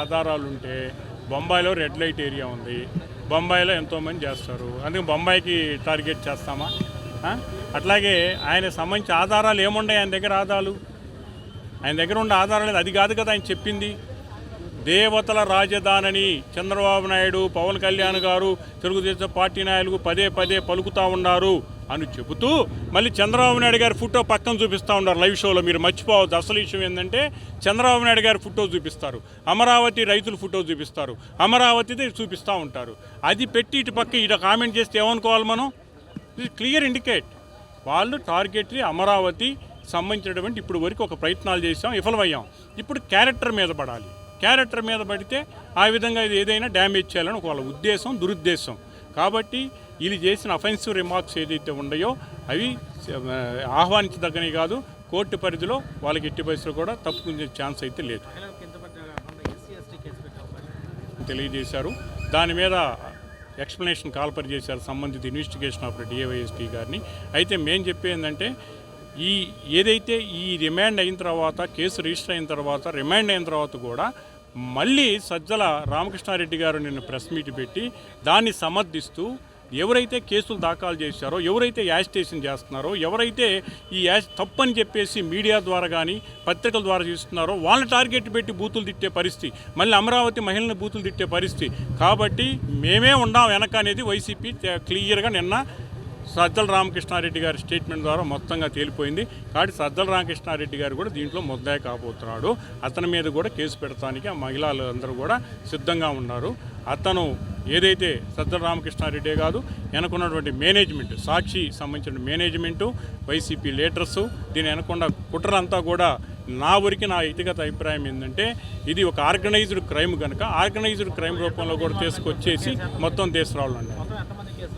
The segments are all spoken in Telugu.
ఆధారాలు ఉంటే బొంబాయిలో రెడ్ లైట్ ఏరియా ఉంది, బొంబాయిలో ఎంతోమంది చేస్తారు, అందుకే బొంబాయికి టార్గెట్ చేస్తామా? అట్లాగే ఆయన సంబంధించిన ఆధారాలు ఏమున్నాయి ఆయన దగ్గర? ఆయన దగ్గర ఉన్న ఆధారాలు అది కాదు కదా ఆయన చెప్పింది. దేవతల రాజధానిని చంద్రబాబు నాయుడు, పవన్ కళ్యాణ్ గారు, తెలుగుదేశం పార్టీ నాయకులు పదే పదే పలుకుతూ ఉన్నారు అని చెబుతూ మళ్ళీ చంద్రబాబు నాయుడు గారి ఫోటో పక్కన చూపిస్తూ ఉన్నారు లైవ్ షోలో. మీరు మర్చిపోవద్దు, అసలు విషయం ఏంటంటే చంద్రబాబు నాయుడు గారి ఫోటో చూపిస్తారు, అమరావతి రైతుల ఫోటో చూపిస్తారు, అమరావతిది చూపిస్తూ ఉంటారు. అది పెట్టి ఇటు పక్క ఇటు కామెంట్ చేస్తే ఏమనుకోవాలి మనం? ఇది క్లియర్ ఇండికేట్ వాళ్ళు టార్గెట్ అమరావతి సంబంధించినటువంటి ఇప్పుడు వరకు ఒక ప్రయత్నాలు చేసాం, విఫలమయ్యాం. ఇప్పుడు క్యారెక్టర్ మీద పడాలి. క్యారెక్టర్ మీద పడితే ఆ విధంగా ఇది ఏదైనా డ్యామేజ్ చేయాలని ఒక వాళ్ళ ఉద్దేశం, దురుద్దేశం. కాబట్టి వీళ్ళు చేసిన అఫెన్సివ్ రిమార్క్స్ ఏదైతే ఉన్నాయో అవి ఆహ్వానించదగ్గని కాదు. కోర్టు పరిధిలో వాళ్ళకి ఎట్టి పరిస్థితులు కూడా తప్పుకునే ఛాన్స్ అయితే లేదు తెలియజేశారు. దాని మీద ఎక్స్ప్లెనేషన్ కాల్పరి చేశారు సంబంధిత ఇన్వెస్టిగేషన్ ఆఫ్ డివైఎస్పీ గారిని. అయితే మేము చెప్పేందంటే ఏదైతే ఈ రిమాండ్ అయిన తర్వాత, కేసు రిజిస్టర్ అయిన తర్వాత, రిమాండ్ అయిన తర్వాత కూడా మళ్ళీ సజ్జల రామకృష్ణారెడ్డి గారు నిన్న ప్రెస్ మీట్ పెట్టి దాన్ని సమర్థిస్తూ ఎవరైతే కేసులు దాఖలు చేశారో, ఎవరైతే యాజిటేషన్ చేస్తున్నారో, ఎవరైతే ఈ తప్పని చెప్పేసి మీడియా ద్వారా కానీ పత్రికల ద్వారా చేస్తున్నారో వాళ్ళని టార్గెట్ పెట్టి బూతులు తిట్టే పరిస్థితి, మళ్ళీ అమరావతి మహిళలను బూతులు తిట్టే పరిస్థితి. కాబట్టి మేమే ఉన్నాం వెనక అనేది వైసీపీ క్లియర్గా నిన్న సజ్జల రామకృష్ణారెడ్డి గారి స్టేట్మెంట్ ద్వారా మొత్తంగా తేలిపోయింది. కాబట్టి సజ్జల రామకృష్ణారెడ్డి గారు కూడా దీంట్లో ముద్దాయి కాబోతున్నాడు. అతని మీద కూడా కేసు పెడతానికి ఆ మహిళలు అందరూ కూడా సిద్ధంగా ఉన్నారు. అతను ఏదైతే సజ్జల రామకృష్ణారెడ్డి కాదు, వెనుకున్నటువంటి మేనేజ్మెంట్, సాక్షి సంబంధించిన మేనేజ్మెంటు, వైసీపీ లీడర్సు, దీని వెనకుండా కుట్రలంతా కూడా నా వ్యక్తిగత అభిప్రాయం ఏంటంటే ఇది ఒక ఆర్గనైజ్డ్ క్రైమ్ కనుక ఆర్గనైజ్డ్ క్రైమ్ రూపంలో కూడా తీసుకొచ్చేసి మొత్తం తీసుకురావాలండి.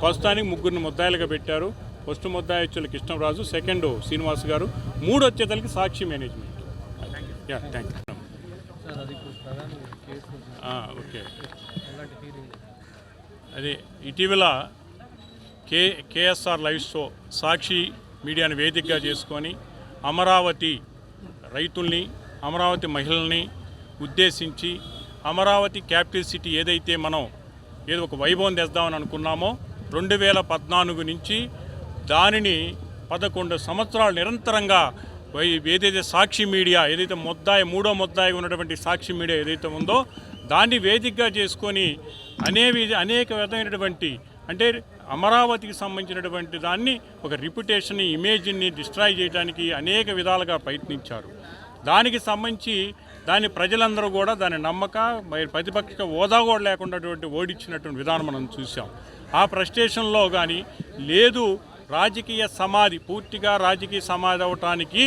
ప్రస్తుతానికి 3 ముద్దాయిలుగా పెట్టారు. ఫస్ట్ ముద్దాయి వచ్చేది కృష్ణరాజు, సెకండ్ శ్రీనివాస్ గారు, 3 వచ్చేతలకి సాక్షి మేనేజ్మెంట్. Thank you. ఓకే, అదే ఇటీవల కేఎస్ఆర్ లైవ్ షో సాక్షి మీడియాని వేదికగా చేసుకొని అమరావతి రైతుల్ని, అమరావతి మహిళల్ని ఉద్దేశించి అమరావతి క్యాపిటల్ సిటీ ఏదైతే మనం ఏదో ఒక వైభవం తెద్దామని అనుకున్నామో 2014 నుంచి దానిని 11 సంవత్సరాలు నిరంతరంగా ఏదైతే సాక్షి మీడియా ఏదైతే మూడో ముద్దాయి ఉన్నటువంటి సాక్షి మీడియా ఏదైతే ఉందో దాన్ని వేదికగా చేసుకొని అనేక విధమైనటువంటి అంటే అమరావతికి సంబంధించినటువంటి దాన్ని ఒక రిప్యుటేషన్, ఇమేజ్ని డిస్ట్రాయ్ చేయడానికి అనేక విధాలుగా ప్రయత్నించారు. దానికి సంబంధించి దాని ప్రజలందరూ కూడా దాని నమ్మక ప్రతిపక్ష హోదా కూడా లేకుండా ఓడించినటువంటి విధానం మనం చూసాం. ఆ ఫ్రస్ట్రేషన్లో కానీ లేదు రాజకీయ సమాధి, పూర్తిగా రాజకీయ సమాధి అవటానికి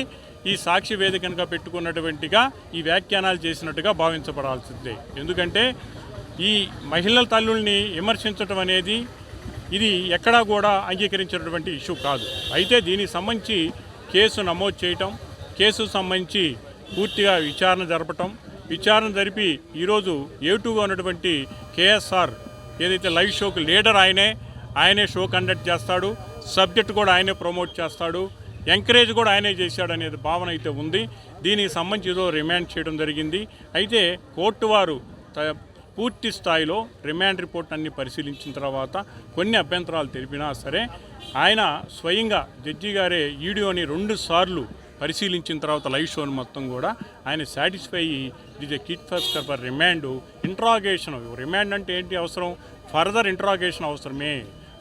ఈ సాక్షి వేదికగా పెట్టుకున్నటువంటిగా ఈ వ్యాఖ్యానాలు చేసినట్టుగా భావించబడాల్సిందే. ఎందుకంటే ఈ మహిళల తల్లుల్ని విమర్శించడం అనేది ఇది ఎక్కడా కూడా అంగీకరించినటువంటి ఇష్యూ కాదు. అయితే దీనికి సంబంధించి కేసు నమోదు చేయటం, కేసు సంబంధించి పూర్తిగా విచారణ జరపటం, విచారణ జరిపి ఈరోజు ఏటుగా ఉన్నటువంటి కేఎస్ఆర్ ఏదైతే లైవ్ షోకి లీడర్ ఆయనే షో కండక్ట్ చేస్తాడు, సబ్జెక్ట్ కూడా ఆయనే ప్రమోట్ చేస్తాడు, ఎంకరేజ్ కూడా ఆయనే చేశాడు అనేది భావన అయితే ఉంది. దీనికి సంబంధించి ఏదో రిమాండ్ చేయడం జరిగింది. అయితే కోర్టు వారు పూర్తి స్థాయిలో రిమాండ్ రిపోర్ట్ అన్ని పరిశీలించిన తర్వాత కొన్ని అభ్యంతరాలు తెలిపినా సరే ఆయన స్వయంగా జడ్జి గారే వీడియోని 2 సార్లు పరిశీలించిన తర్వాత లైవ్ షోని మొత్తం కూడా ఆయన సాటిస్ఫై ఇది kit first for remand. Interrogation, remand అంటే ఏంటి అవసరం? ఫర్దర్ ఇంట్రాగేషన్ అవసరమే.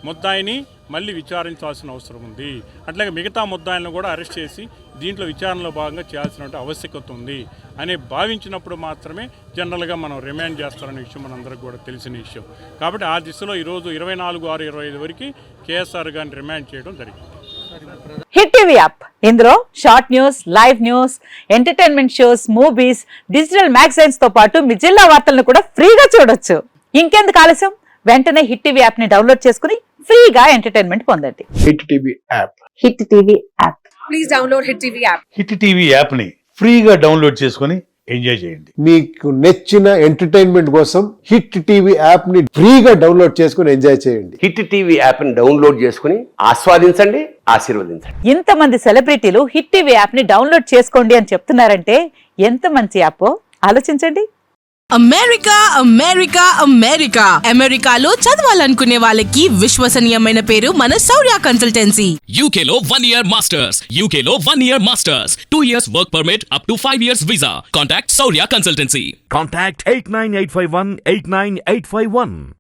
ముద్దాయిని మళ్ళీ విచారించాల్సిన అవసరం ఉంది. అట్లాగే మిగతా ముద్దాయిలను కూడా అరెస్ట్ చేసి దీంట్లో విచారణలో భాగంగా చేయాల్సిన ఆవశ్యకత ఉంది అని భావించినప్పుడు మాత్రమే జనరల్గా మనం రిమాండ్ చేస్తారనే విషయం మనందరికీ కూడా తెలిసిన విషయం. కాబట్టి ఆ దిశలో ఈరోజు 24/6/25 వరకు కేఎస్ఆర్ గారిని రిమాండ్ చేయడం జరిగింది. హిట్ టీవీ యాప్, ఇందులో short news, live news, entertainment shows, movies, digital magazines తో పాటు మీ జిల్లా వార్తలను కూడా ఫ్రీగా చూడొచ్చు. ఇంకెందుకు ఆలస్యం, వెంటనే హిట్ టీవీ యాప్ ని డౌన్లోడ్ చేసుకుని ఫ్రీగా ఎంటర్టైన్మెంట్ పొందండి. Hit TV app, hit TV app, please download hit TV app. Hit TV app ని ఫ్రీగా డౌన్లోడ్ చేసుకుని ఎంజాయ్ చేయండి. మీకు నచ్చిన ఎంటర్టైన్మెంట్ కోసం హిట్ టీవీ యాప్ ని ఫ్రీగా డౌన్లోడ్ చేసుకుని ఎంజాయ్ చేయండి. హిట్ టీవీ యాప్ ని డౌన్లోడ్ చేసుకుని ఆస్వాదించండి, ఆశీర్వదించండి. ఇంతమంది సెలబ్రిటీలు హిట్ టీవీ యాప్ ని డౌన్లోడ్ చేసుకోండి అని చెప్తున్నారంటే ఎంత మంచి యాప్ ఆలోచించండి. అమెరికా అమెరికా అమెరికా అమెరికాలో చదవాలనుకునే వాళ్ళకి విశ్వసనీయమైన పేరు మన శౌర్య consultancy. UK Law 1 Year Masters. UK Law 1 Year Masters. 2 years work permit up to 5 years visa. Contact Saurya Consultancy. Contact 89851 89851.